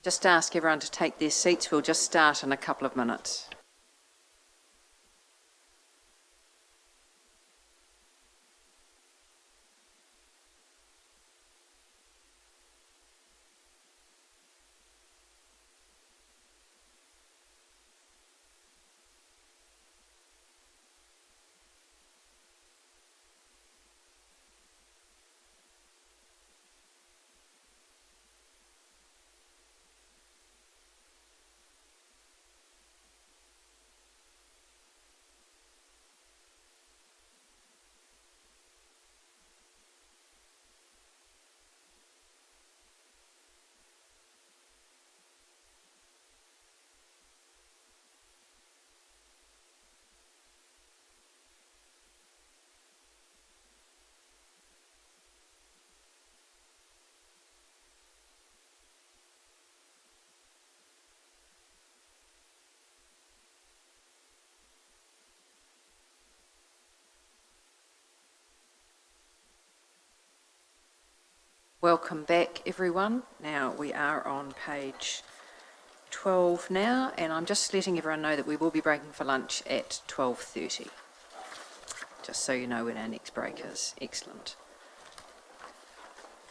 Just ask everyone to take their seats. We'll just start in a couple of minutes. Welcome back, everyone. Now we are on page 12 now, and I'm just letting everyone know that we will be breaking for lunch at 12:30. Just so you know when our next break is. Excellent.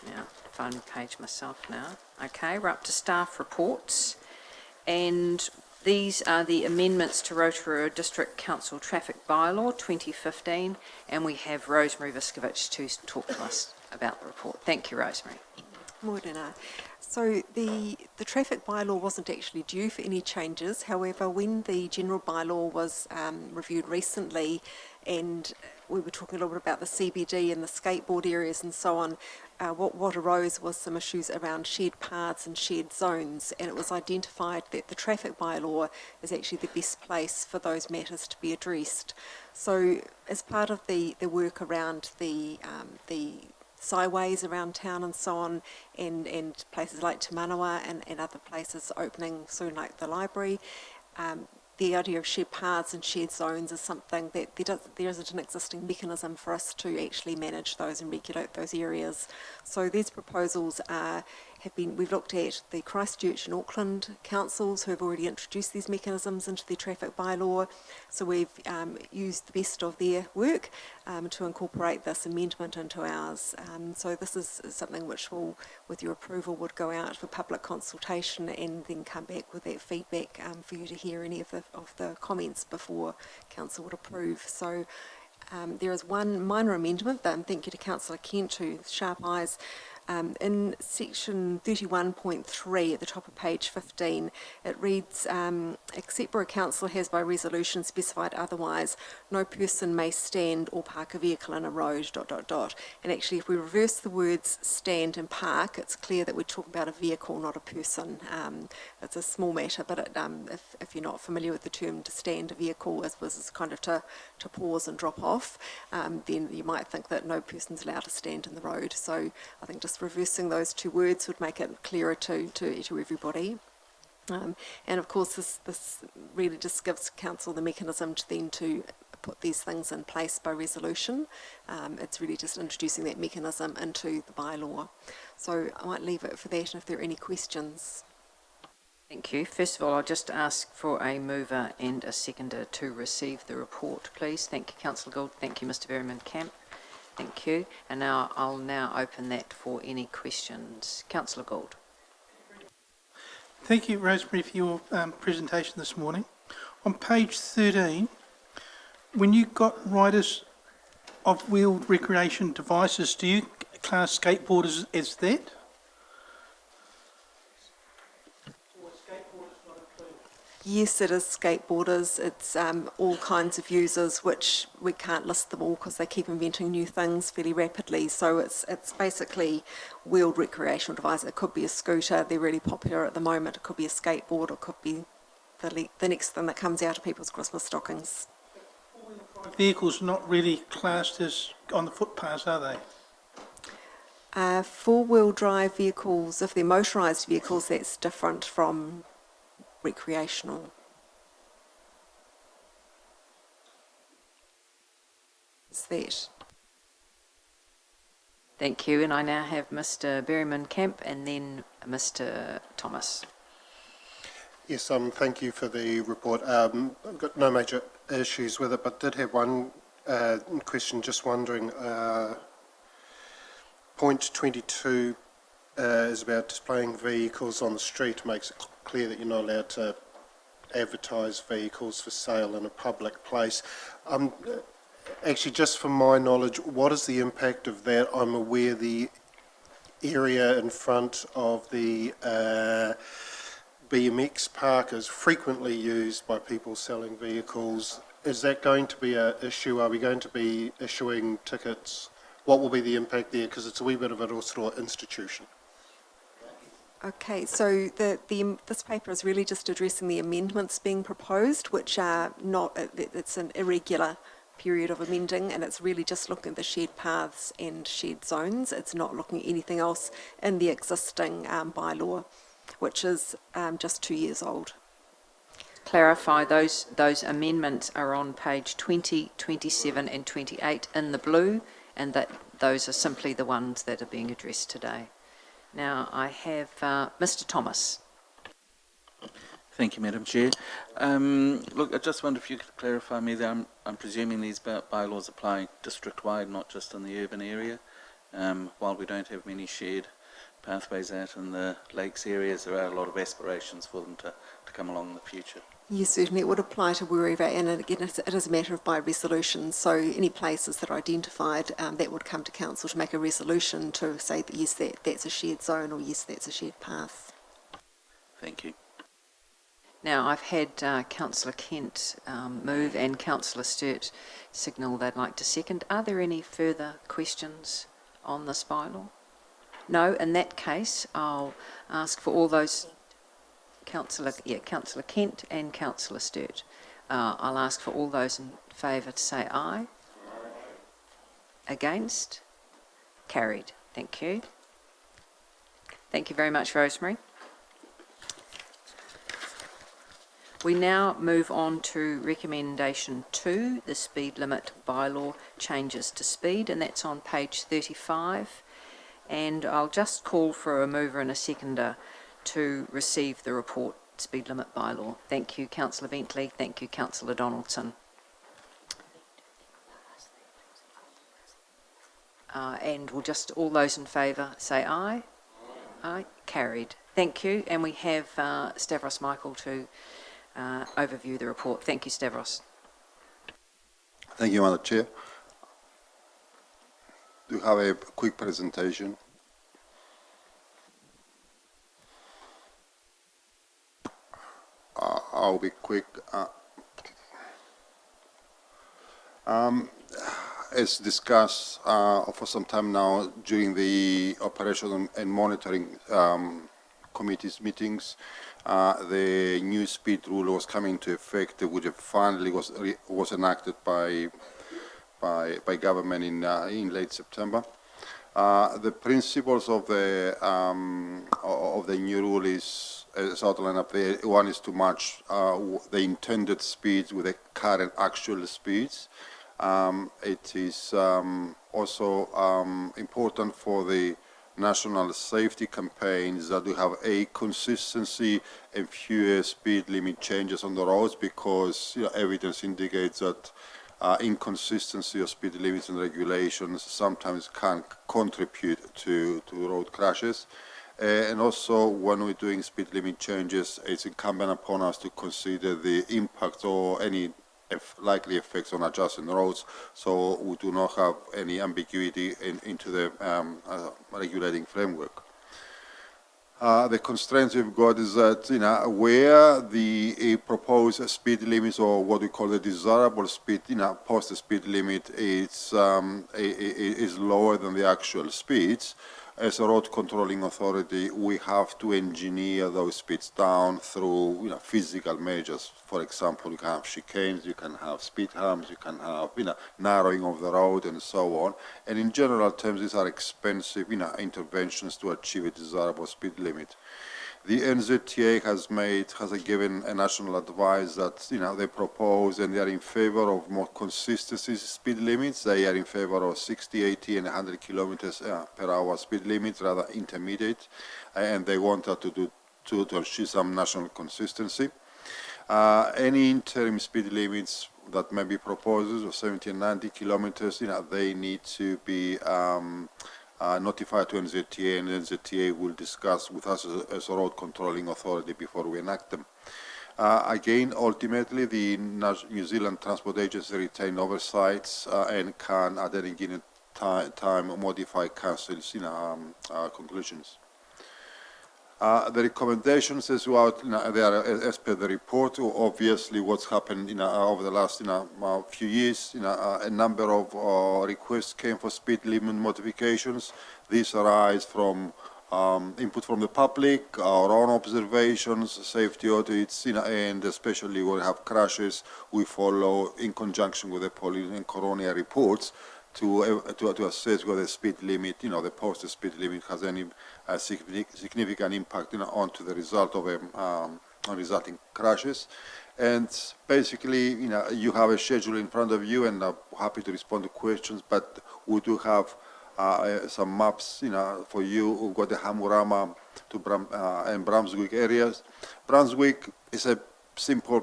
Now, finding the page myself now. Okay, we're up to staff reports, and these are the amendments to Rotorua District Council Traffic Bylaw 2015, and we have Rosemary Viskovich to talk to us about the report. Thank you, Rosemary. Morena. So the traffic bylaw wasn't actually due for any changes. However, when the general bylaw was reviewed recently, and we were talking a little bit about the CBD and the skateboard areas and so on, what arose was some issues around shared paths and shared zones, and it was identified that the traffic bylaw is actually the best place for those matters to be addressed. So as part of the work around the sideways around town and so on, and places like Te Manawa and other places opening soon, like the library, the idea of shared paths and shared zones is something that there isn't an existing mechanism for us to actually manage those and regulate those areas. So these proposals we've looked at the Christchurch and Auckland councils who have already introduced these mechanisms into their traffic bylaw. So we've used the best of their work to incorporate this amendment into ours. So this is something which will, with your approval, would go out for public consultation and then come back with that feedback for you to hear any of the comments before council would approve. So there is one minor amendment that, thank you to Councillor Kent, who sharp eyes. In section 31.3 at the top of page 15, it reads, except where a councillor has by resolution specified otherwise, no person may stand or park a vehicle in a road, ... And actually, if we reverse the words stand and park, it's clear that we're talking about a vehicle, not a person. It's a small matter, but if you're not familiar with the term to stand a vehicle, as was kind of to pause and drop off, then you might think that no person's allowed to stand in the road. So I think just reversing those two words would make it clearer to everybody. And of course, this really just gives council the mechanism to put these things in place by resolution. It's really just introducing that mechanism into the bylaw. So I might leave it for that, and if there are any questions. Thank you. First of all, I'll just ask for a mover and a seconder to receive the report, please. Thank you, Councillor Gould. Thank you, Mr. Berryman-Camp. Thank you. And now I'll open that for any questions. Councillor Gould. Thank you, Rosemary, for your presentation this morning. On page 13, when you got riders of wheeled recreation devices, do you class skateboarders as that? Yes, it is skateboarders. It's all kinds of users, which we can't list them all because they keep inventing new things fairly rapidly. So it's basically wheeled recreational device. It could be a scooter. They're really popular at the moment. It could be a skateboard. It could be the next thing that comes out of people's Christmas stockings. Vehicles not really classed as on the footpaths, are they? Four-wheel drive vehicles, if they're motorised vehicles, that's different from recreational. Is that? Thank you. And I now have Mr. Berryman-Camp and then Mr. Thomas. Yes, thank you for the report. I've got no major issues with it, but did have one question. Just wondering, point 22 is about displaying vehicles on the street. Makes it clear that you're not allowed to advertise vehicles for sale in a public place. Actually, just from my knowledge, what is the impact of that? I'm aware the area in front of the BMX park is frequently used by people selling vehicles. Is that going to be an issue? Are we going to be issuing tickets? What will be the impact there? Because it's a wee bit of a Rotorua institution. Okay, so this paper is really just addressing the amendments being proposed, which are not, it's an irregular period of amending, and it's really just looking at the shared paths and shared zones. It's not looking at anything else in the existing bylaw, which is just 2 years old. Clarify, those amendments are on page 20, 27 and 28 in the blue, and that those are simply the ones that are being addressed today. Now I have Mr. Thomas. Thank you, Madam Chair. Look, I just wonder if you could clarify me that I'm presuming these bylaws apply district-wide, not just in the urban area. While we don't have many shared pathways out in the lakes areas, there are a lot of aspirations for them to come along in the future. Yes, certainly it would apply to wherever, and again, it is a matter of by resolution, so any places that are identified, that would come to council to make a resolution to say that yes, that's a shared zone, or yes, that's a shared path. Thank you. Now I've had Councillor Kent move and Councillor Sturt signal they'd like to second. Are there any further questions on this bylaw? No, in that case I'll ask for all those... Councillor Kent and Councillor Sturt. I'll ask for all those in favour to say aye. Against? Carried. Thank you. Thank you very much, Rosemary. We now move on to recommendation 2, the speed limit bylaw changes to speed, and that's on page 35. And I'll just call for a mover and a seconder to receive the report speed limit bylaw. Thank you, Councillor Bentley. Thank you, Councillor Donaldson. And we'll just, all those in favour say aye. Aye. Carried. Thank you. And we have Stavros Michael to overview the report. Thank you, Stavros. Thank you, Madam Chair. Do have a quick presentation. I'll be quick. As discussed for some time now during the operation and monitoring committees meetings, the new speed rule was coming into effect, which finally was enacted by government in late September. The principles of the new rule is as outlined up there. One is to match the intended speeds with the current actual speeds. It is also important for the national safety campaigns that we have a consistency and fewer speed limit changes on the roads, because evidence indicates that inconsistency of speed limits and regulations sometimes can contribute to road crashes. And also, when we're doing speed limit changes, it's incumbent upon us to consider the impact or any likely effects on adjacent roads, so we do not have any ambiguity into the regulating framework. The constraints we've got is that, where the proposed speed limits, or what we call the desirable speed, post speed limit is lower than the actual speeds, as a road controlling authority, we have to engineer those speeds down through, physical measures. For example, you can have chicanes, you can have speed humps, you can have, narrowing of the road and so on. And in general terms, these are expensive, interventions to achieve a desirable speed limit. The NZTA has given a national advice that, they propose and they are in favor of more consistency speed limits. They are in favor of 60, 80 and 100 kilometers per hour speed limits, rather intermediate. And they want us to do to achieve some national consistency. Any interim speed limits that may be proposed of 70 and 90 kilometers, they need to be notified to NZTA, and NZTA will discuss with us as a road controlling authority before we enact them. Again, ultimately, the New Zealand Transport Agency retain oversights and can, at any given time, modify council's conclusions. The recommendations as well, they are as per the report. Obviously, what's happened over the last few years, a number of requests came for speed limit modifications. These arise from input from the public, our own observations, safety audits, and especially when we have crashes, we follow in conjunction with the police and coroner reports to assess whether the speed limit, the posted speed limit has any significant impact onto the result of on resulting crashes. And basically, you have a schedule in front of you, and I'm happy to respond to questions, but we do have some maps, for you. We've got the Hamurama to and Brunswick areas. Brunswick is a simple,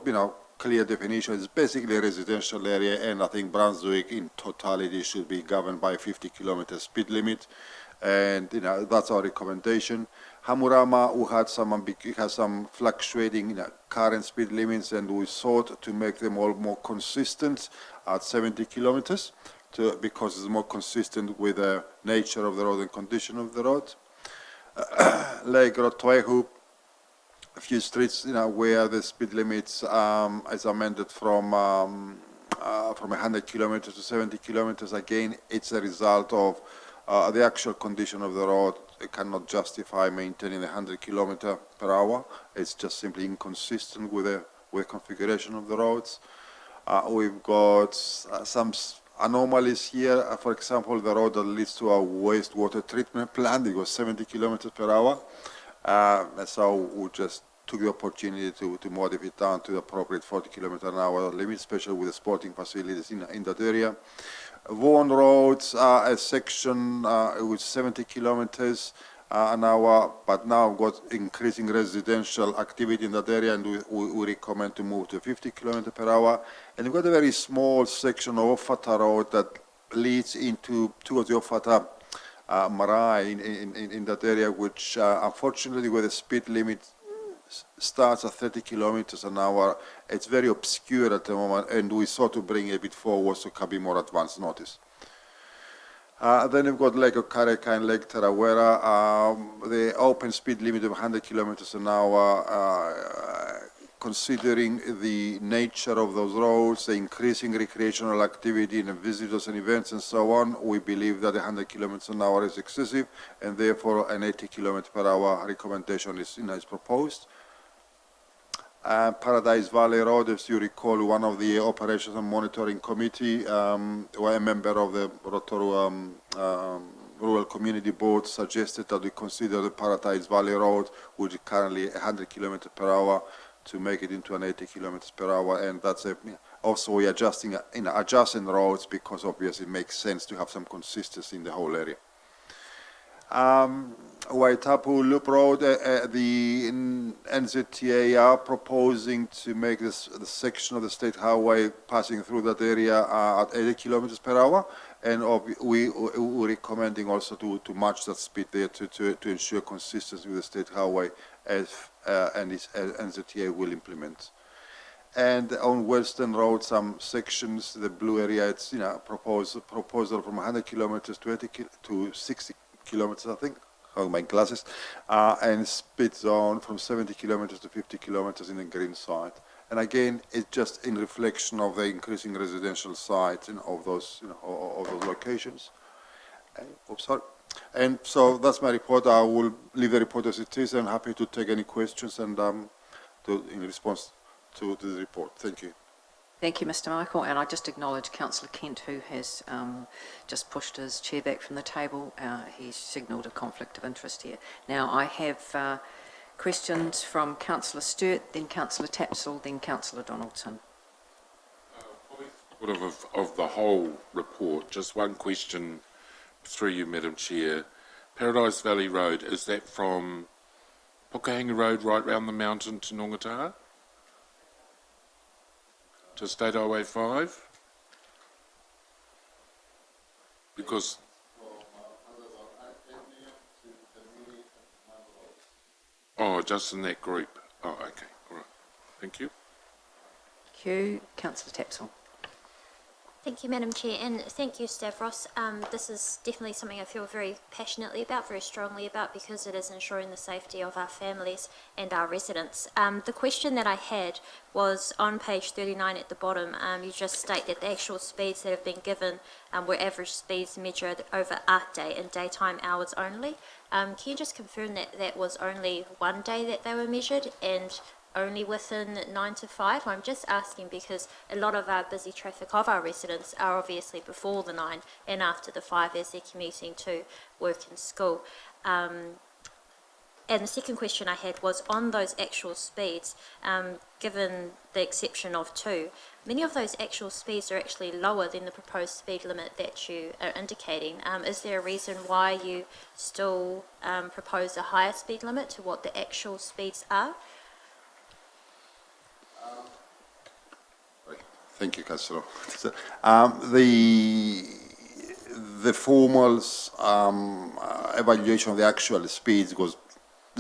clear definition. It's basically a residential area, and I think Brunswick in totality should be governed by a 50-kilometer speed limit, and that's our recommendation. Hamurama, we had some fluctuating current speed limits, and we sought to make them all more consistent at 70 kilometers because it's more consistent with the nature of the road and condition of the road. Lake Rotorua, a few streets, where the speed limits is amended from 100 kilometers to 70 kilometers. Again, it's a result of the actual condition of the road. It cannot justify maintaining the 100 kilometer per hour. It's just simply inconsistent with the configuration of the roads. We've got some anomalies here. For example, the road that leads to our wastewater treatment plant, it was 70 kilometers per hour. So we just took the opportunity to modify it down to the appropriate 40 kilometer an hour limit, especially with the sporting facilities in that area. Vaughan Roads, a section with 70 kilometers an hour, but now got increasing residential activity in that area, and we recommend to move to 50 kilometers per hour. And we've got a very small section of Ofata Road that leads towards the Ofata Marae in that area, which unfortunately, where the speed limit starts at 30 kilometers an hour, it's very obscure at the moment, and we sought to bring it a bit forward so it can be more advanced notice. Then we've got Lake Okareka and Lake Tarawera. The open speed limit of 100 kilometers an hour, considering the nature of those roads, the increasing recreational activity and visitors and events and so on, we believe that 100 kilometers an hour is excessive, and therefore an 80 kilometers per hour recommendation is proposed. Paradise Valley Road, as you recall, one of the operations and monitoring committee, where a member of the Rotorua Rural Community Board suggested that we consider the Paradise Valley Road, which is currently 100 kilometers per hour, to make it into an 80 kilometers per hour, and that's also we're adjusting adjacent roads because obviously it makes sense to have some consistency in the whole area. Waitapu Loop Road, the NZTA are proposing to make the section of the state highway passing through that area at 80 kilometers per hour, and we're recommending also to match that speed there to ensure consistency with the state highway and NZTA will implement. And on Western Road, some sections, the blue area, it's proposal from 100 kilometers to 60 kilometers, I think. Oh, my glasses, and speed zone from 70 kilometers to 50 kilometers in the green side. And again, it's just in reflection of the increasing residential sites of those, of those locations. Oops, sorry. And so that's my report. I will leave the report as it is. I'm happy to take any questions and in response to the report. Thank you. Thank you, Mr. Michael, and I just acknowledge Councillor Kent, who has just pushed his chair back from the table. He's signalled a conflict of interest here. Now, I have questions from Councillor Sturt, then Councillor Tapsell, then Councillor Donaldson. Of the whole report, just one question through you, Madam Chair. Paradise Valley Road, is that from Pokahinga Road right round the mountain to Nongataha? To State Highway 5? Because... Oh, just in that group. Oh, okay, all right. Thank you. Thank you. Councillor Tapsell. Thank you, Madam Chair, and thank you, Stavros. This is definitely something I feel very passionately about, very strongly about, because it is ensuring the safety of our families and our residents. The question that I had was on page 39 at the bottom. You just state that the actual speeds that have been given were average speeds measured over art day and daytime hours only. Can you just confirm that that was only one day that they were measured and only within 9 to 5? I'm just asking because a lot of our busy traffic of our residents are obviously before the 9 and after the 5 as they're commuting to work and school. And the second question I had was on those actual speeds, given the exception of 2, many of those actual speeds are actually lower than the proposed speed limit that you are indicating. Is there a reason why you still propose a higher speed limit to what the actual speeds are? Thank you, Councillor. The formal evaluation of the actual speeds was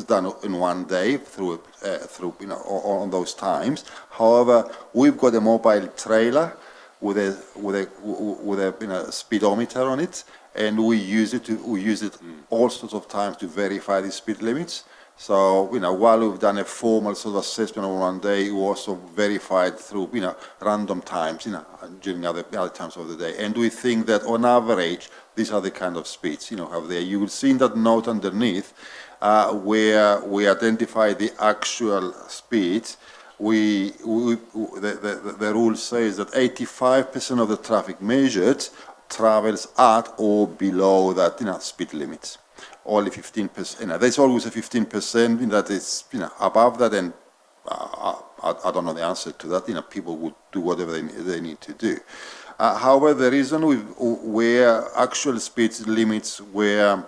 done in one day through on those times. However, we've got a mobile trailer with a speedometer on it, and we use it all sorts of times to verify the speed limits. So, while we've done a formal sort of assessment on one day, we also verified through, random times, during other times of the day. And we think that on average, these are the kind of speeds, have there. You will see in that note underneath, where we identify the actual speeds. The rule says that 85% of the traffic measured travels at or below that, speed limit. Only 15%. There's always a 15% that is, above that, and I don't know the answer to that. People would do whatever they need to do. However, the reason where actual speed limits were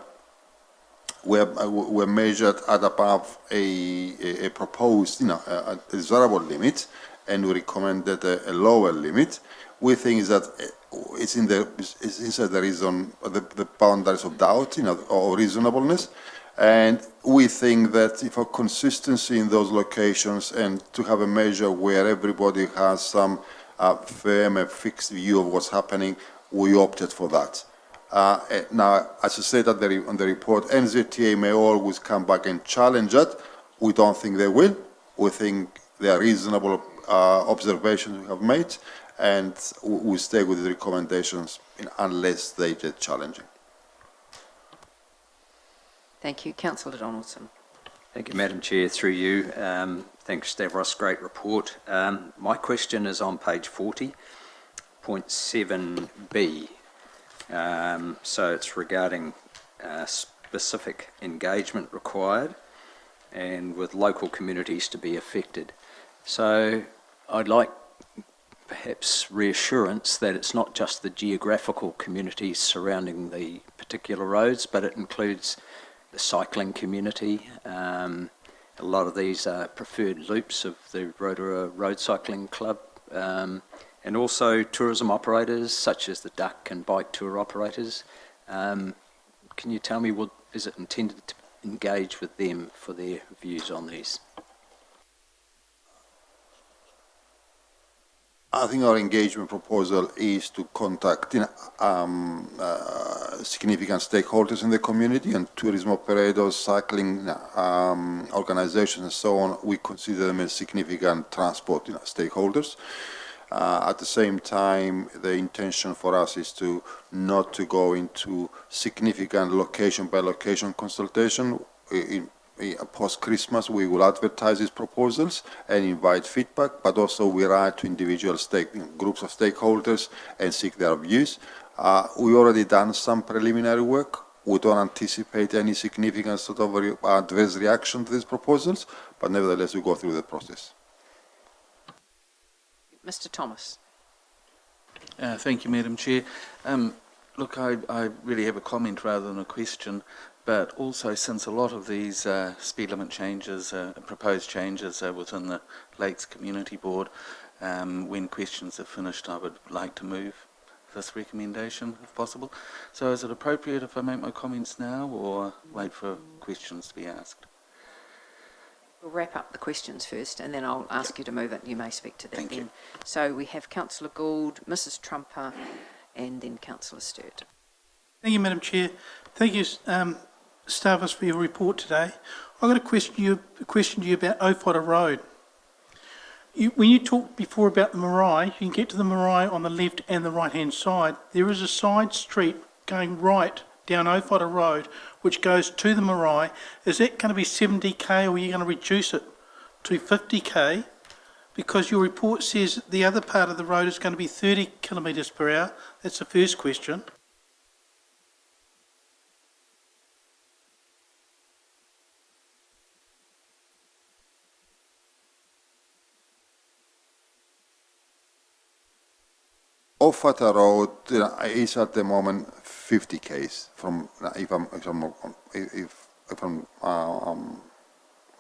measured at above a proposed, a desirable limit, and we recommended a lower limit, we think that it's inside the boundaries of doubt, or reasonableness, and we think that for consistency in those locations and to have a measure where everybody has some firm and fixed view of what's happening, we opted for that. Now, as I said on the report, NZTA may always come back and challenge it. We don't think they will. We think they are reasonable observations we have made, and we stay with the recommendations unless they get challenging. Thank you. Councillor Donaldson. Thank you, Madam Chair. Through you. Thanks, Stavros. Great report. My question is on page 40.7b. So it's regarding specific engagement required and with local communities to be affected. So I'd like perhaps reassurance that it's not just the geographical communities surrounding the particular roads, but it includes the cycling community. A lot of these are preferred loops of the Rotorua Road Cycling Club, and also tourism operators such as the duck and bike tour operators. Can you tell me, is it intended to engage with them for their views on these? I think our engagement proposal is to contact significant stakeholders in the community, and tourism operators, cycling organizations and so on. We consider them as significant transport stakeholders. At the same time, the intention for us is not to go into significant location by location consultation. Post-Christmas, we will advertise these proposals and invite feedback, but also we write to individual groups of stakeholders and seek their views. We already done some preliminary work. We don't anticipate any significant sort of adverse reaction to these proposals, but nevertheless, we go through the process. Mr. Thomas. Thank you, Madam Chair. Look, I really have a comment rather than a question. But also, since a lot of these speed limit changes, proposed changes within the Lakes Community Board, when questions are finished, I would like to move this recommendation, if possible. So is it appropriate if I make my comments now, or wait for questions to be asked? We'll wrap up the questions first, and then I'll ask you to move it. You may speak to that Thank then. you. So we have Councillor Gould, Mrs Trumper, and then Councillor Sturt. Thank you, Madam Chair. Thank you, Stavros, for your report today. I've got a question to you about Owhara Road. When you talked before about the marae, you can get to the marae on the left and the right-hand side. There is a side street going right down Owhara Road, which goes to the marae. Is that going to be 70k, or are you going to reduce it to 50k? Because your report says that the other part of the road is going to be 30 kilometres per hour. That's the first question. Owhara Road is at the moment 50 k's from, if I'm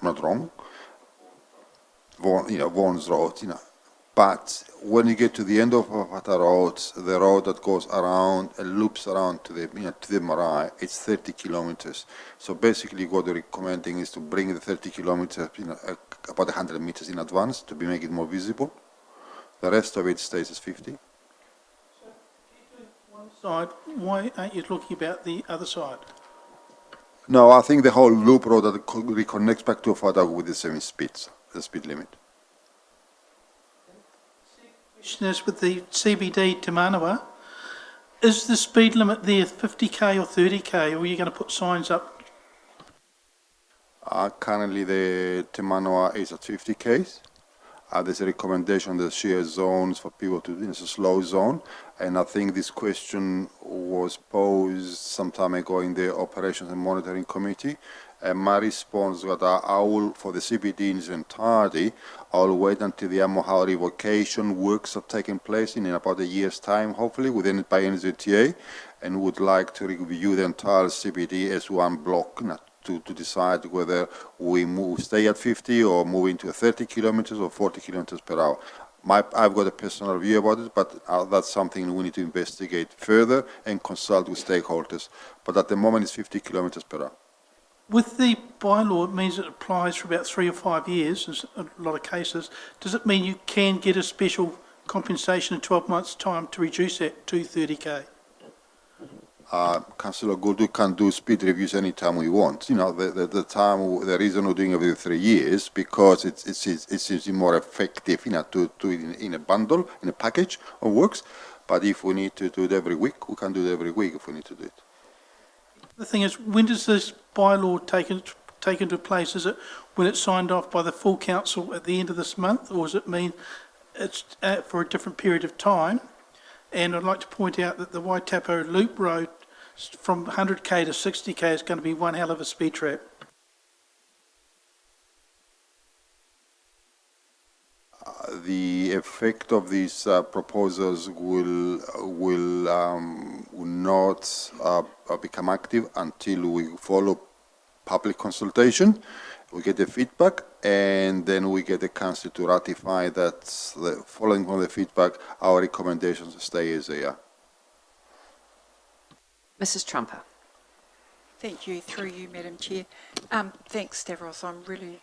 not wrong, Vaughan's Road, But when you get to the end of Owhara Road, the road that goes around and loops around to the marae, it's 30 kilometers. So basically, what they're recommending is to bring the 30 kilometers, about 100 meters in advance to make it more visible. The rest of it stays as 50. Side, why aren't you looking about the other side? No, I think the whole loop road that reconnects back to Owhara with the same speeds, the speed limit. Question is, with the CBD to Manawa, is the speed limit there 50k or 30k, or are you going to put signs up? Currently, the Te is at 50 k's. There's a recommendation that share zones for people to, it's a slow zone. And I think this question was posed some time ago in the Operations and Monitoring Committee. And my response was that I will, for the CBD in its entirety, I'll wait until the Amohao revocation works have taken place in about a year's time, hopefully, by NZTA, and would like to review the entire CBD as one block, to decide whether we stay at 50 or move into 30 kilometers or 40 kilometers per hour. I've got a personal view about it, but that's something we need to investigate further and consult with stakeholders. But at the moment, it's 50 kilometers per hour. With the bylaw, it means it applies for about 3 or 5 years in a lot of cases. Does it mean you can get a special compensation in 12 months' time to reduce that to 30k? Councillor Gould, we can do speed reviews anytime we want. The reason we're doing it every 3 years, because it seems more effective, to do it in a bundle, in a package of works. But if we need to do it every week, we can do it every week if we need to do it. The thing is, when does this bylaw take into place? Is it when it's signed off by the full council at the end of this month, or does it mean it's for a different period of time? And I'd like to point out that the Waitapo Loop Road from 100k to 60k is going to be one hell of a speed trap. The effect of these proposals will not become active until we follow public consultation. We get the feedback, and then we get the council to ratify that. Following on the feedback, our recommendations stay as they are. Mrs Trumper. Thank you, through you, Madam Chair. Thanks, Stavros. I'm really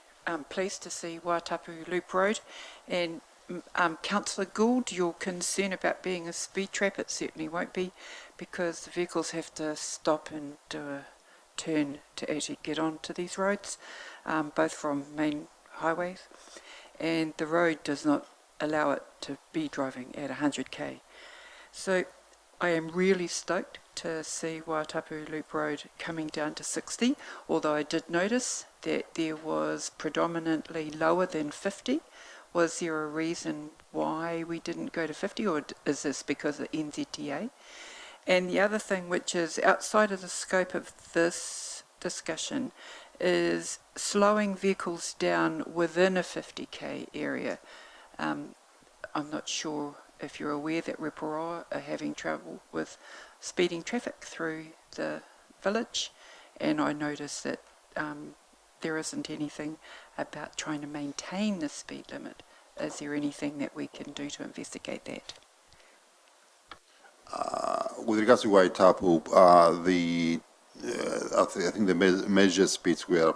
pleased to see Waitapu Loop Road. And Councillor Gould, your concern about being a speed trap, it certainly won't be, because the vehicles have to stop and do a turn to actually get onto these roads, both from main highways. And the road does not allow it to be driving at 100k. So I am really stoked to see Waitapu Loop Road coming down to 60, although I did notice that there was predominantly lower than 50. Was there a reason why we didn't go to 50, or is this because of NZTA? And the other thing, which is outside of the scope of this discussion, is slowing vehicles down within a 50k area. I'm not sure if you're aware that Rotorua are having trouble with speeding traffic through the village, and I noticed that there isn't anything about trying to maintain the speed limit. Is there anything that we can do to investigate that? With regards to Waitapu, I think the measured speeds were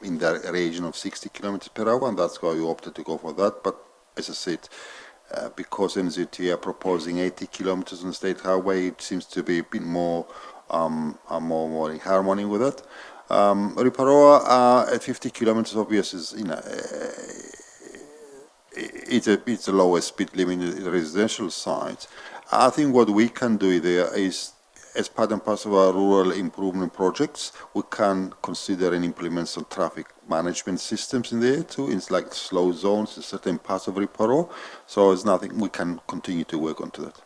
in the region of 60 kilometers per hour, and that's why we opted to go for that. But as I said, because NZT are proposing 80 kilometers on the state highway, it seems to be a bit more in harmony with that. Rotorua at 50 kilometers, obviously, is, it's the lowest speed limit in the residential sites. I think what we can do there is, as part and parcel of our rural improvement projects, we can consider and implement some traffic management systems in there too. It's like slow zones in certain parts of Rotorua. So it's nothing, we can continue to work onto that.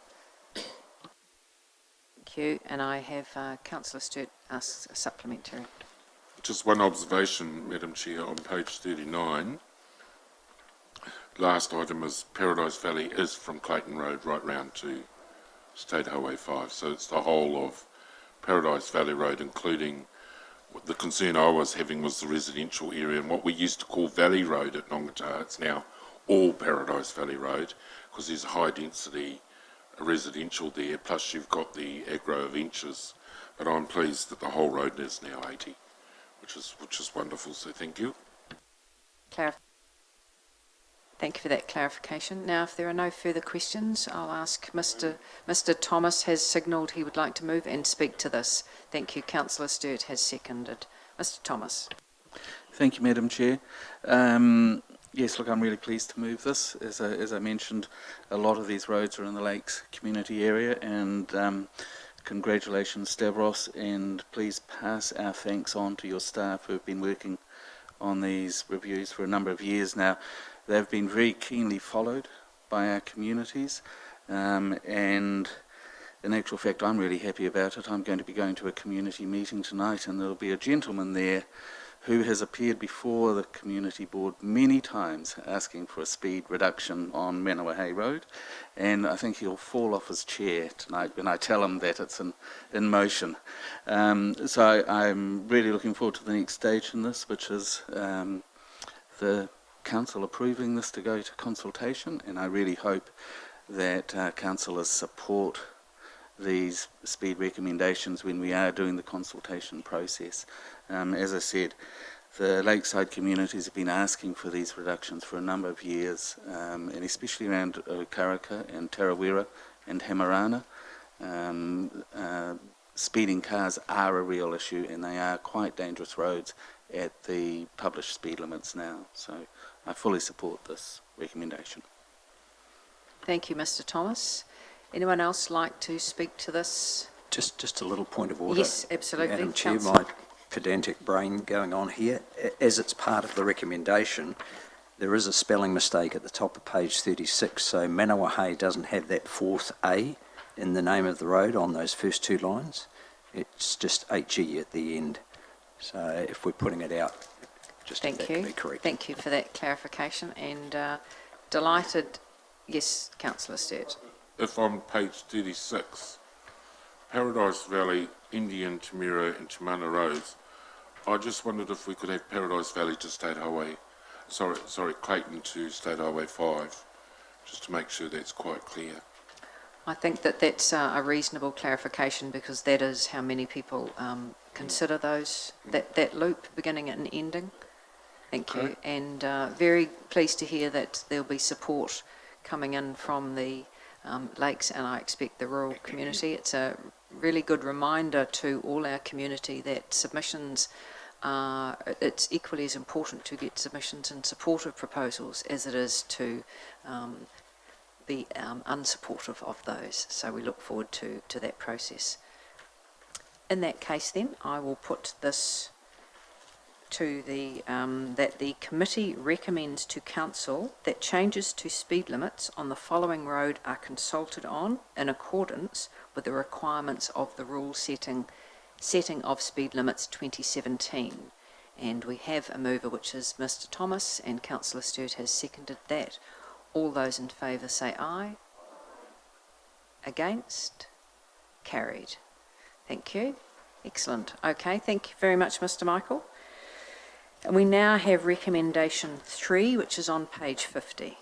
Thank you. And I have Councillor Stewart ask a supplementary. Just one observation, Madam Chair, on page 39. Last item is Paradise Valley is from Clayton Road right round to State Highway 5. So it's the whole of Paradise Valley Road, including the concern I was having was the residential area, and what we used to call Valley Road at Nongata, it's now all Paradise Valley Road, because there's high density residential there, plus you've got the agro of inches. But I'm pleased that the whole road is now 80, which is wonderful, so thank you. Thank you for that clarification. Now, if there are no further questions, I'll ask Mr. Thomas has signalled he would like to move and speak to this. Thank you. Councillor Stewart has seconded. Mr. Thomas. Thank you, Madam Chair. Yes, look, I'm really pleased to move this. As I mentioned, a lot of these roads are in the Lakes community area, and congratulations, Stavros, and please pass our thanks on to your staff who have been working on these reviews for a number of years now. They've been very keenly followed by our communities, and in actual fact, I'm really happy about it. I'm going to be going to a community meeting tonight, and there'll be a gentleman there who has appeared before the community board many times asking for a speed reduction on Manawahei Road, and I think he'll fall off his chair tonight when I tell him that it's in motion. So I'm really looking forward to the next stage in this, which is the Council approving this to go to consultation, and I really hope that councillors support these speed recommendations when we are doing the consultation process. As I said, the lakeside communities have been asking for these reductions for a number of years, and especially around Karaka and Tarawera and Hamarana. Speeding cars are a real issue, and they are quite dangerous roads at the published speed limits now. So I fully support this recommendation. Thank you, Mr. Thomas. Anyone else like to speak to this? Just a little point of order. Yes, absolutely. Madam Chair, Councillor. my pedantic brain going on here. As it's part of the recommendation, there is a spelling mistake at the top of page 36. So Manawahei doesn't have that fourth A in the name of the road on those first two lines. It's just HE at the end. So if we're putting it out, just Thank that you. to be correct. Thank you for that clarification, and delighted. Yes, Councillor Stewart. If on page 36, Paradise Valley, Indian, Tamira and Tamana Roads, I just wondered if we could have Paradise Valley to State Highway, sorry, Clayton to State Highway 5, just to make sure that's quite clear. I think that that's a reasonable clarification, because that is how many people consider those that loop beginning and ending. Thank you, and very pleased to hear that there'll be support coming in from the lakes, and I expect the rural community. It's a really good reminder to all our community that submissions are, it's equally as important to get submissions in support of proposals as it is to be unsupportive of those. So we look forward to that process. In that case then, I will put this to the, that the committee recommends to council that changes to speed limits on the following road are consulted on in accordance with the requirements of the rule setting of speed limits 2017. And we have a mover, which is Mr. Thomas, and Councillor Stewart has seconded that. All those in favour say aye. Against? Carried. Thank you. Excellent. Okay, thank you very much, Mr. Michael. And we now have recommendation 3, which is on page 50.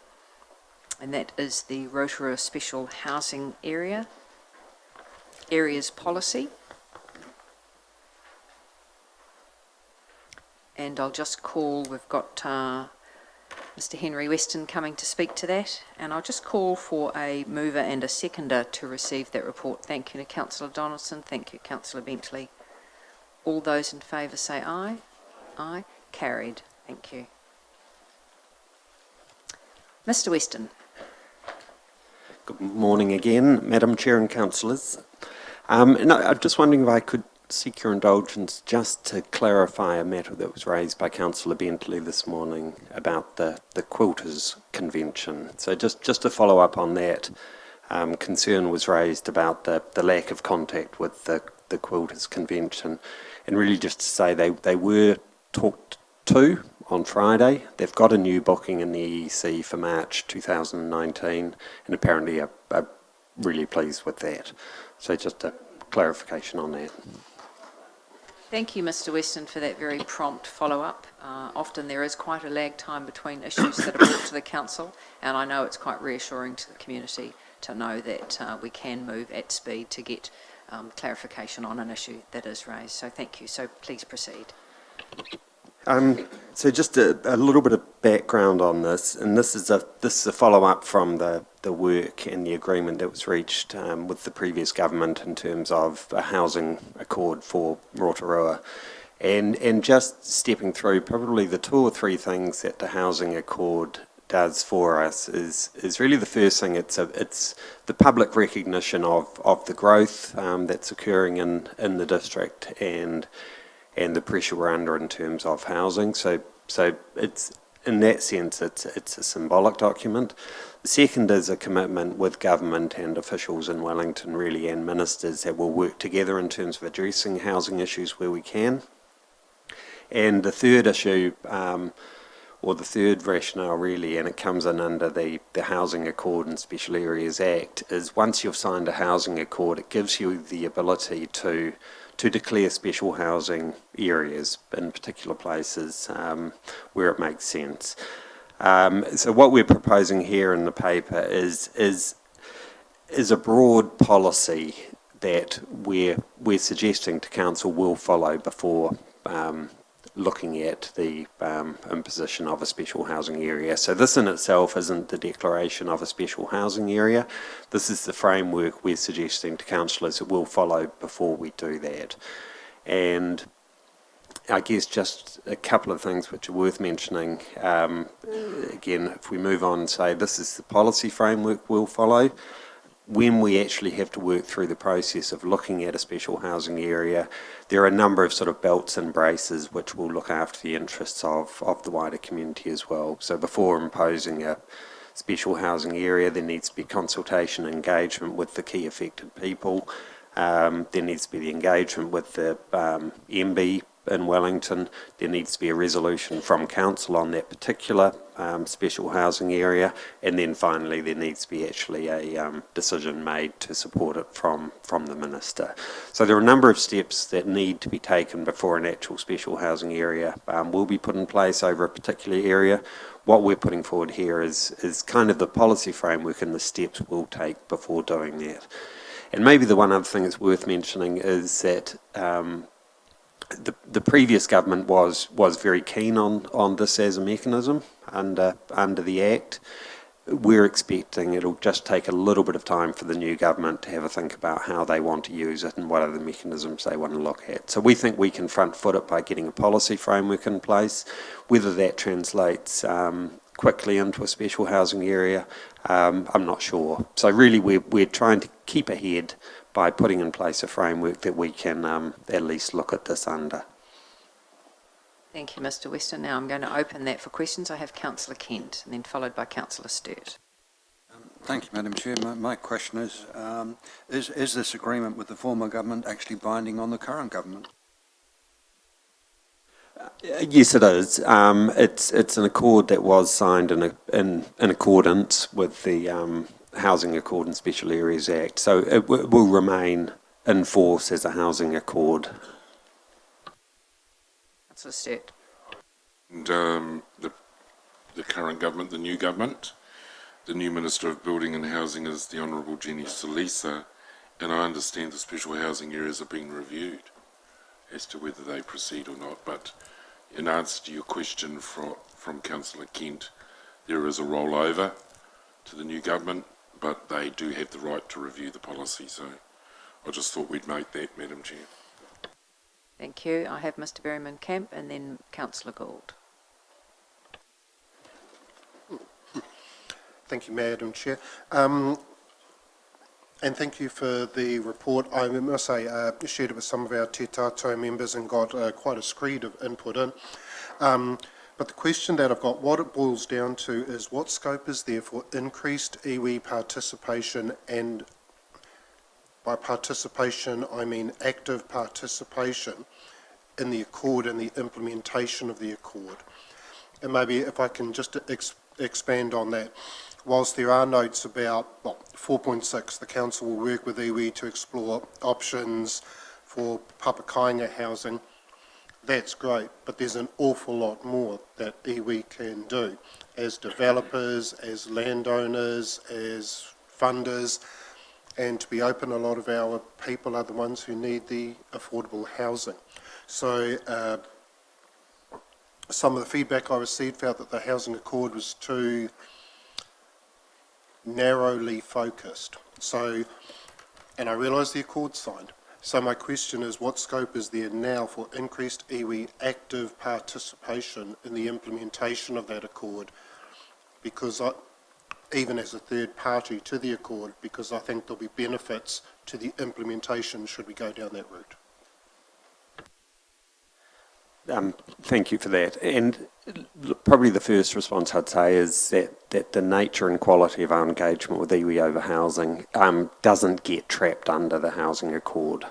And that is the Rotorua Special Housing Areas Policy. And I'll just call, we've got Mr. Henry Weston coming to speak to that, and I'll just call for a mover and a seconder to receive that report. Thank you to Councillor Donaldson, thank you Councillor Bentley. All those in favour say aye. Aye. Carried. Thank you. Mr. Weston. Good morning again, Madam Chair and councillors. I'm just wondering if I could seek your indulgence just to clarify a matter that was raised by Councillor Bentley this morning about the Quilters Convention. So just to follow up on that, concern was raised about the lack of contact with the Quilters Convention, and really just to say they were talked to on Friday. They've got a new booking in the EEC for March 2019, and apparently are really pleased with that. So just a clarification on that. Thank you, Mr. Weston, for that very prompt follow-up. Often there is quite a lag time between issues that are brought to the council, and I know it's quite reassuring to the community to know that we can move at speed to get clarification on an issue that is raised. So thank you. So please proceed. So just a little bit of background on this, and this is a follow-up from the work and the agreement that was reached with the previous government in terms of a housing accord for Rotorua, and just stepping through probably the 2 or 3 things that the housing accord does for us is really the first thing. It's the public recognition of the growth that's occurring in the district and the pressure we're under in terms of housing. So it's, in that sense, it's a symbolic document. The second is a commitment with government and officials in Wellington, really, and ministers, that will work together in terms of addressing housing issues where we can. And the third issue, or the third rationale really, and it comes in under the Housing Accord and Special Areas Act, is once you've signed a housing accord, it gives you the ability to declare special housing areas in particular places where it makes sense. So what we're proposing here in the paper is a broad policy that we're suggesting to council will follow before looking at the imposition of a special housing area. So this in itself isn't the declaration of a special housing area. This is the framework we're suggesting to councillors that will follow before we do that. And I guess just a couple of things which are worth mentioning. Again, if we move on and say this is the policy framework we'll follow, when we actually have to work through the process of looking at a special housing area, there are a number of sort of belts and braces which will look after the interests of the wider community as well. So before imposing a special housing area, there needs to be consultation and engagement with the key affected people. There needs to be the engagement with the MB in Wellington. There needs to be a resolution from council on that particular special housing area, and then finally there needs to be actually a decision made to support it from the minister. So there are a number of steps that need to be taken before an actual special housing area will be put in place over a particular area. What we're putting forward here is kind of the policy framework and the steps we'll take before doing that. And maybe the one other thing that's worth mentioning is that the previous government was very keen on this as a mechanism under the Act. We're expecting it'll just take a little bit of time for the new government to have a think about how they want to use it and what other mechanisms they want to look at. So we think we can front foot it by getting a policy framework in place. Whether that translates quickly into a special housing area, I'm not sure. So really we're trying to keep ahead by putting in place a framework that we can at least look at this under. Thank you, Mr. Weston. Now I'm going to open that for questions. I have Councillor Kent, and then followed by Councillor Sturt. Thank you, Madam Chair. My question is this agreement with the former government actually binding on the current government? Yes, it is. It's an accord that was signed in accordance with the Housing Accord and Special Areas Act. So it will remain in force as a housing accord. Councillor Sturt. And the current government, the new government, the new Minister of Building and Housing is the Honourable Jenny Salisa, and I understand the special housing areas are being reviewed as to whether they proceed or not. But in answer to your question from Councillor Kent, there is a rollover to the new government, but they do have the right to review the policy. So I just thought we'd make that, Madam Chair. Thank you. I have Mr Berryman Camp and then Councillor Gould. Thank you, Madam Chair. And thank you for the report. I must say, shared it with some of our Te Tātou members and got quite a screed of input in. But the question that I've got, what it boils down to is what scope is there for increased iwi participation, and by participation I mean active participation in the Accord and the implementation of the Accord. And maybe if I can just expand on that. Whilst there are notes about 4.6, the Council will work with iwi to explore options for papakainga housing, that's great, but there's an awful lot more that iwi can do as developers, as landowners, as funders, and to be open, a lot of our people are the ones who need the affordable housing. So some of the feedback I received felt that the Housing Accord was too narrowly focused. So, and I realise the Accord signed. So my question is, what scope is there now for increased iwi active participation in the implementation of that Accord? Because even as a third party to the Accord, because I think there'll be benefits to the implementation should we go down that route. Thank you for that. And probably the first response I'd say is that the nature and quality of our engagement with iwi over housing doesn't get trapped under the Housing Accord.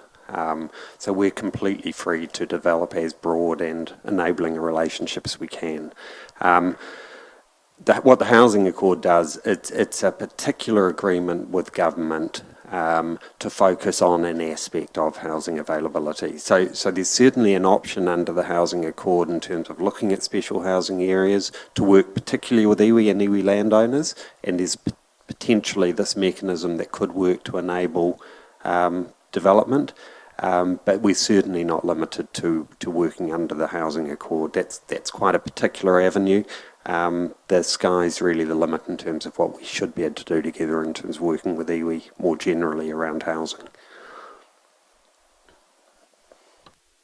So we're completely free to develop as broad and enabling a relationship as we can. What the Housing Accord does, it's a particular agreement with government to focus on an aspect of housing availability. So there's certainly an option under the Housing Accord in terms of looking at special housing areas to work particularly with iwi and iwi landowners, and there's potentially this mechanism that could work to enable development, but we're certainly not limited to working under the Housing Accord. That's quite a particular avenue. The sky's really the limit in terms of what we should be able to do together in terms of working with iwi more generally around housing.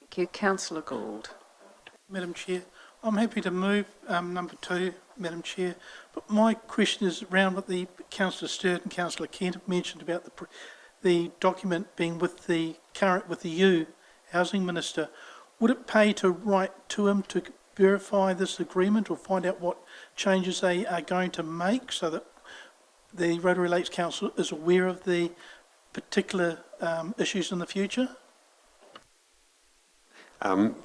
Thank you. Councillor Gould. Madam Chair, I'm happy to move number 2, Madam Chair, but my question is around what the Councillor Sturt and Councillor Kent have mentioned about the document being with the Housing Minister. Would it pay to write to him to verify this agreement or find out what changes they are going to make so that the Rotorua Lakes Council is aware of the particular issues in the future? And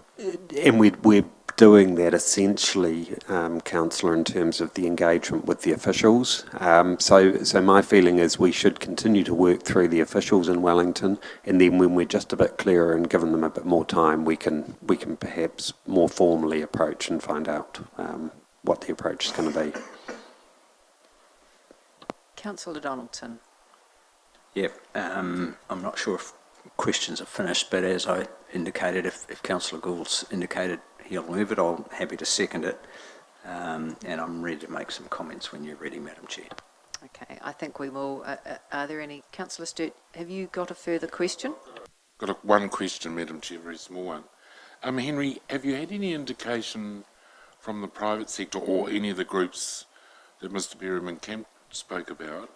we're doing that essentially, Councillor, in terms of the engagement with the officials. So my feeling is we should continue to work through the officials in Wellington, and then when we're just a bit clearer and given them a bit more time, we can perhaps more formally approach and find out what the approach is going to be. Councillor Donaldson. Yep, I'm not sure if questions are finished, but as I indicated, if Councillor Gould's indicated he'll move it, I'm happy to second it, and I'm ready to make some comments when you're ready, Madam Chair. Okay, I think we will. Are there any? Councillor Sturt, have you got a further question? Got one question, Madam Chair, very small one. Henry, have you had any indication from the private sector or any of the groups that Mr Berryman Camp spoke about,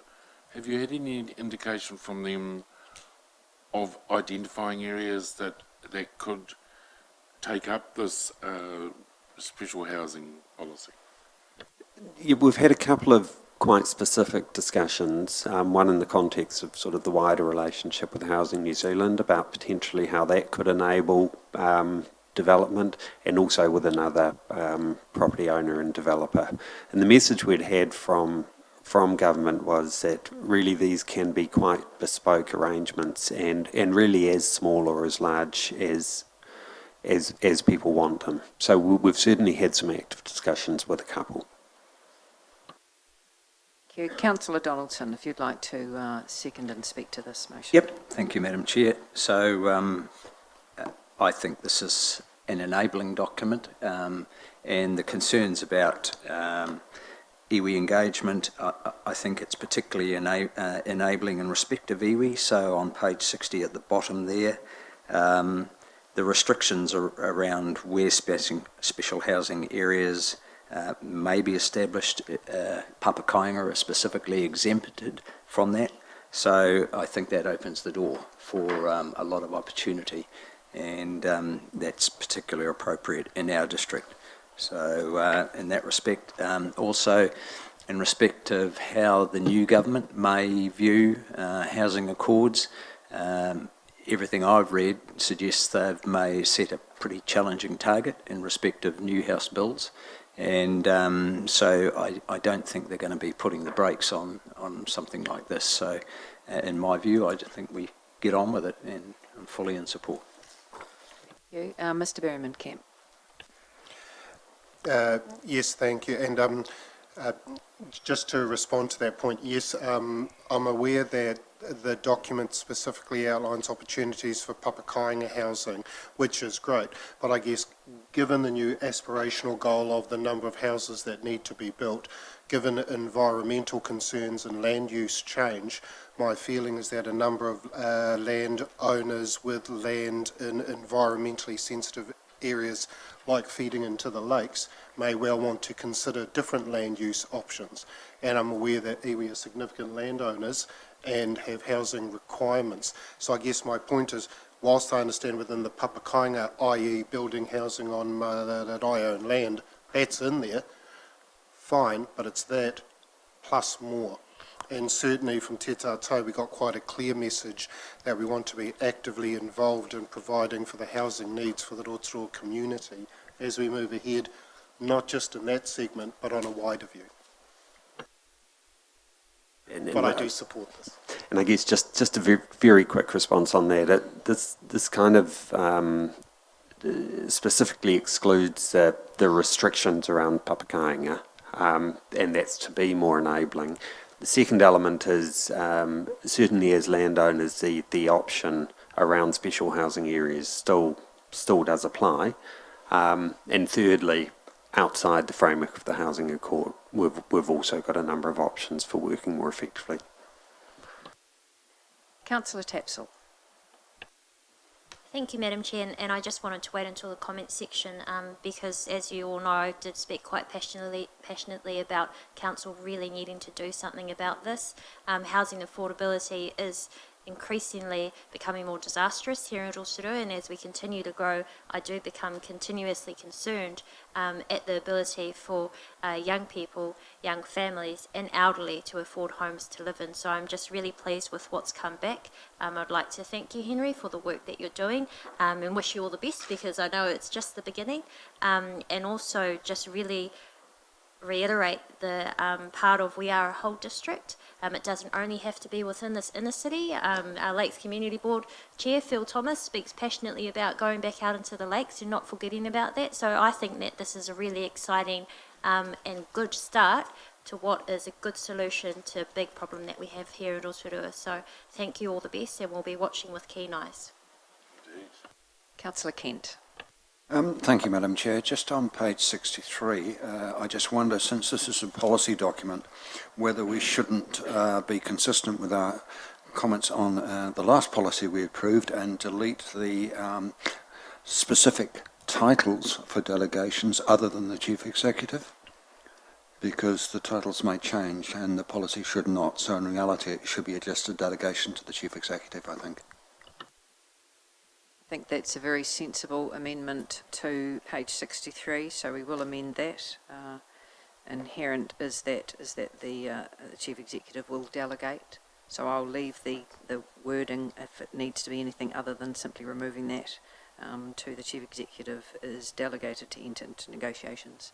have you had any indication from them of identifying areas that could take up this special housing policy? Yeah, we've had a couple of quite specific discussions, one in the context of sort of the wider relationship with Housing New Zealand about potentially how that could enable development, and also with another property owner and developer. And the message we'd had from from government was that really these can be quite bespoke arrangements and really as small or as large as people want them. So we've certainly had some active discussions with a couple. Thank you. Councillor Donaldson, if you'd like to second and speak to this motion. Yep, thank you, Madam Chair. So I think this is an enabling document, and the concerns about iwi engagement, I think it's particularly enabling in respect of iwi. So on page 60 at the bottom there, the restrictions are around where special housing areas may be established. Papakainga are specifically exempted from that. So I think that opens the door for a lot of opportunity, and that's particularly appropriate in our district. So in that respect, also in respect of how the new government may view housing accords, everything I've read suggests they may set a pretty challenging target in respect of new house builds, and so I don't think they're going to be putting the brakes on something like this. So in my view, I just think we get on with it, and I'm fully in support. Thank you. Mr. Berryman-Kemp. Yes, thank you. And just to respond to that point, yes, I'm aware that the document specifically outlines opportunities for Papakainga housing, which is great. But I guess given the new aspirational goal of the number of houses that need to be built, given environmental concerns and land use change, my feeling is that a number of land owners with land in environmentally sensitive areas like feeding into the lakes may well want to consider different land use options. And I'm aware that iwi are significant landowners and have housing requirements. So I guess my point is, whilst I understand within the Papakainga, i.e. building housing on that I own land, that's in there, fine, but it's that plus more. And certainly from Te Tātou, we got quite a clear message that we want to be actively involved in providing for the housing needs for the Rotorua community as we move ahead, not just in that segment, but on a wider view. But I do support this. And I guess just a very, very quick response on that. This kind of specifically excludes the restrictions around Papakainga, and that's to be more enabling. The second element is certainly as landowners, the option around special housing areas still does apply. And thirdly, outside the framework of the housing accord, we've also got a number of options for working more effectively. Councillor Tapsell. Thank you, Madam Chair, and I just wanted to wait until the comments section because, as you all know, I did speak quite passionately about council really needing to do something about this. Housing affordability is increasingly becoming more disastrous here in Rotorua, and as we continue to grow, I do become continuously concerned at the ability for young people, young families and elderly to afford homes to live in. So I'm just really pleased with what's come back. I'd like to thank you, Henry, for the work that you're doing and wish you all the best, because I know it's just the beginning, and also just really reiterate the part of we are a whole district. It doesn't only have to be within this inner city. Our Lakes Community Board Chair, Phil Thomas, speaks passionately about going back out into the lakes and not forgetting about that. So I think that this is a really exciting and good start to what is a good solution to a big problem that we have here in Rotorua. So thank you, all the best, and we'll be watching with keen eyes. Councillor Kent. Thank you, Madam Chair. Just on page 63, I just wonder, since this is a policy document, whether we shouldn't be consistent with our comments on the last policy we approved and delete the specific titles for delegations other than the Chief Executive, because the titles may change and the policy should not. So in reality, it should be just a delegation to the Chief Executive, I think. I think that's a very sensible amendment to page 63, so we will amend that. Inherent is that the Chief Executive will delegate, so I'll leave the wording, if it needs to be anything other than simply removing that, to the Chief Executive is delegated to enter into negotiations.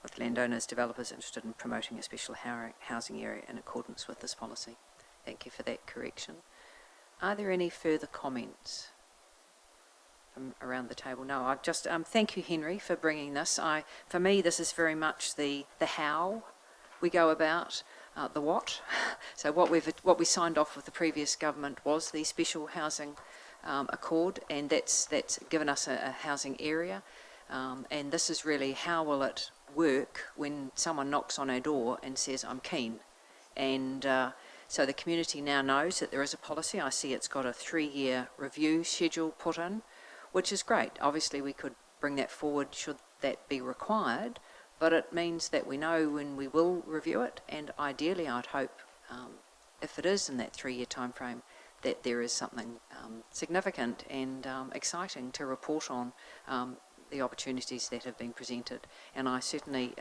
with landowners, developers interested in promoting a special housing area in accordance with this policy. Thank you for that correction. Are there any further comments from around the table? No, I just thank you, Henry, for bringing this. For me, this is very much the how we go about the what. So what we signed off with the previous government was the special housing accord, and that's given us a housing area. And this is really how will it work when someone knocks on our door and says, I'm keen. And so the community now knows that there is a policy. I see it's got a 3-year review schedule put in, which is great. Obviously, we could bring that forward should that be required, but it means that we know when we will review it, and ideally I'd hope, if it is in that 3-year time frame, that there is something significant and exciting to report on the opportunities that have been presented. And I certainly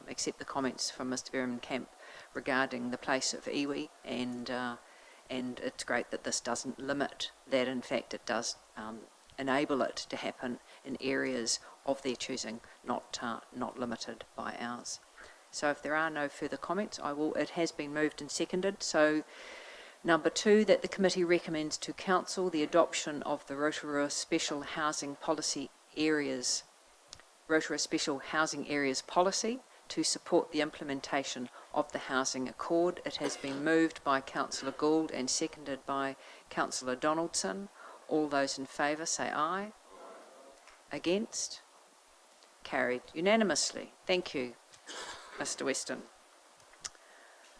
accept the comments from Mr. Berman-Camp regarding the place of iwi, and it's great that this doesn't limit that. In fact, it does enable it to happen in areas of their choosing, not limited by ours. So if there are no further comments, it has been moved and seconded. So number 2, that the committee recommends to Council the adoption of the Rotorua Special Housing Policy Areas, Rotorua Special Housing Areas Policy to support the implementation of the Housing Accord. It has been moved by Councillor Gould and seconded by Councillor Donaldson. All those in favour say aye. Against? Carried unanimously. Thank you, Mr. Weston.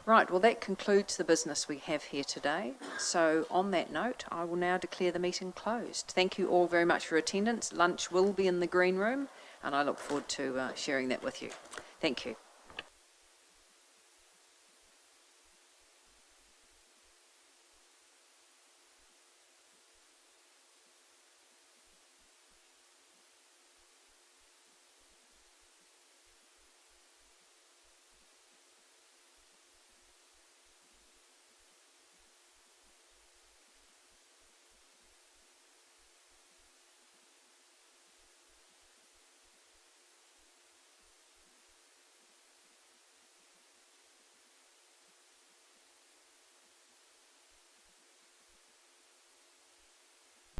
Right, well that concludes the business we have here today. So on that note, I will now declare the meeting closed. Thank you all very much for attendance. Lunch will be in the green room, and I look forward to sharing that with you. Thank you.